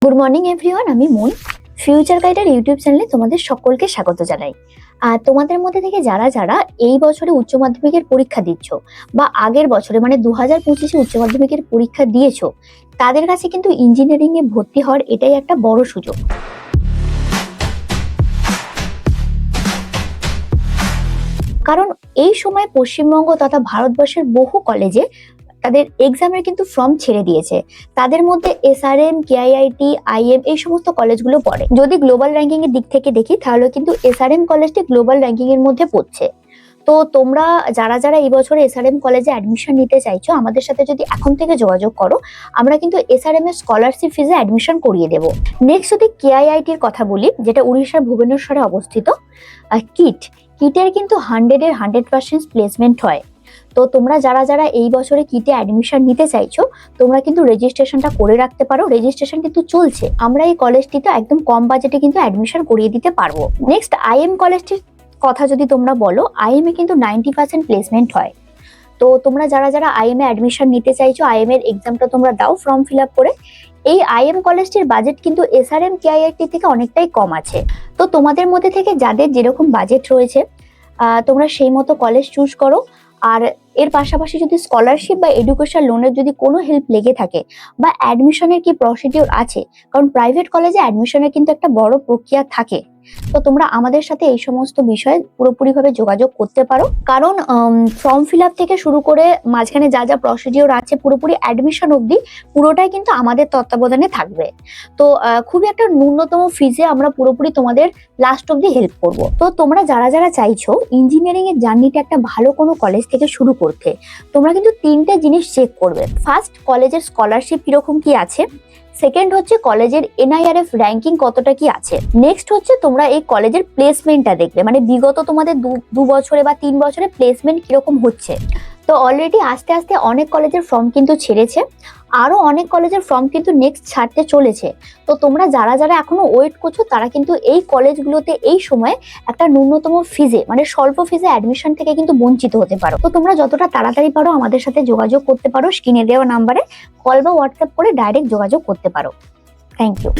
Good morning everyone, আমি moon. Future গাইডের YouTube চ্যানেলে তোমাদের সকলকে স্বাগত জানাই। আর তোমাদের মধ্যে থেকে যারা যারা এই বছরে উচ্চ মাধ্যমিকের পরীক্ষা দিচ্ছ বা আগের বছরে মানে 2025-এ উচ্চ মাধ্যমিকের পরীক্ষা দিয়েছো, তাদের কাছে কিন্তু ইঞ্জিনিয়ারিং এ ভর্তি হওয়ার এটাই একটা বড় সুযোগ। কারণ এই সময় পশ্চিমবঙ্গ তথা ভারতবর্ষের বহু কলেজে তাদের এক্সামের কিন্তু ফর্ম ছেড়ে দিয়েছে। তাদের মধ্যে এসআরএম, কেআইআইটি, আইএম এই সমস্ত কলেজগুলো পড়ে। যদি গ্লোবাল র্যাঙ্কিং এর দিক থেকে দেখি তাহলে কিন্তু এসআরএম কলেজটি গ্লোবাল র্যাঙ্কিং এর মধ্যে পড়ছে। তো তোমরা যারা যারা এই বছর এসআরএম কলেজে অ্যাডমিশন নিতে চাইছো, আমাদের সাথে যদি এখন থেকে যোগাযোগ করো, আমরা কিন্তু এসআরএম এর স্কলারশিপ ফিজে অ্যাডমিশন করিয়ে দেবো। নেক্সট যদি কেআইআইটির কথা বলি, যেটা উড়িষ্যার ভুবনেশ্বরে অবস্থিত, কিটের কিন্তু 100% প্লেসমেন্ট হয়। তো তোমরা যারা যারা এই বছরে কিটে অ্যাডমিশন নিতে চাইছো, তোমরা কিন্তু রেজিস্ট্রেশনটা করে রাখতে পারো। রেজিস্ট্রেশন কিন্তু চলছে। আমরা এই কলেজটিতে একদম কম বাজেটে কিন্তু অ্যাডমিশন করিয়ে দিতে পারবো। নেক্সট আইএম কলেজটির কথা যদি তোমরা বলো, আইএম এ কিন্তু 90% প্লেসমেন্ট হয়। তো তোমরা যারা যারা আইএম এ অ্যাডমিশন নিতে চাইছো, আইএম এর এক্সামটা তোমরা দাও ফর্ম ফিল আপ করে। এই আইএম কলেজটির বাজেট কিন্তু এসআরএম, কেআইআইটি থেকে অনেকটাই কম আছে। তো তোমাদের মধ্যে থেকে যাদের যেরকম বাজেট রয়েছে, তোমরা সেই মতো কলেজ চুজ করো। আর এর পাশাপাশি যদি স্কলারশিপ বা এডুকেশন লোনের যদি কোনো হেল্প লেগে থাকে বা অ্যাডমিশনের কি প্রসিডিওর আছে, কারণ প্রাইভেট কলেজে অ্যাডমিশনের কিন্তু একটা বড় প্রক্রিয়া থাকে, তো তোমরা আমাদের সাথে এই সমস্ত বিষয়ে পুরোপুরিভাবে যোগাযোগ করতে পারো। কারণ ফর্ম ফিল আপ থেকে শুরু করে মাঝখানে যা যা প্রসিডিওর আছে, পুরোপুরি অ্যাডমিশন অবধি পুরোটাই কিন্তু আমাদের তত্ত্বাবধানে থাকবে। তো খুবই একটা ন্যূনতম ফিজে আমরা পুরোপুরি তোমাদের লাস্ট অবধি হেল্প করব। তো তোমরা যারা যারা চাইছো ইঞ্জিনিয়ারিং এর জার্নিটা একটা ভালো কোনো কলেজ থেকে শুরু করতে, তোমরা কিন্তু তিনটে জিনিস চেক করবে। ফার্স্ট, কলেজের স্কলারশিপ কিরকম কি আছে। সেকেন্ড হচ্ছে কলেজের এনআইআরএফ র্যাঙ্কিং কতটা কি আছে। নেক্সট হচ্ছে তোমরা এই কলেজের প্লেসমেন্টটা দেখবে, মানে বিগত তোমাদের দু বছরে বা 3 বছরে প্লেসমেন্ট কিরকম হচ্ছে। তো অলরেডি আস্তে আস্তে অনেক কলেজের ফর্ম কিন্তু ছেড়েছে, আরো অনেক কলেজের ফর্ম কিন্তু নেক্সট ছাড়তে চলেছে। তো তোমরা যারা যারা এখনো ওয়েট করছো, তারা কিন্তু এই কলেজগুলোতে এই সময় একটা ন্যূনতম ফিজে মানে স্বল্প ফিজে অ্যাডমিশন থেকে কিন্তু বঞ্চিত হতে পারো। তো তোমরা যতটা তাড়াতাড়ি পারো আমাদের সাথে যোগাযোগ করতে পারো। স্ক্রিনে দেওয়া নাম্বারে কল বা হোয়াটসঅ্যাপ করে ডাইরেক্ট যোগাযোগ করতে পারো। Thank you.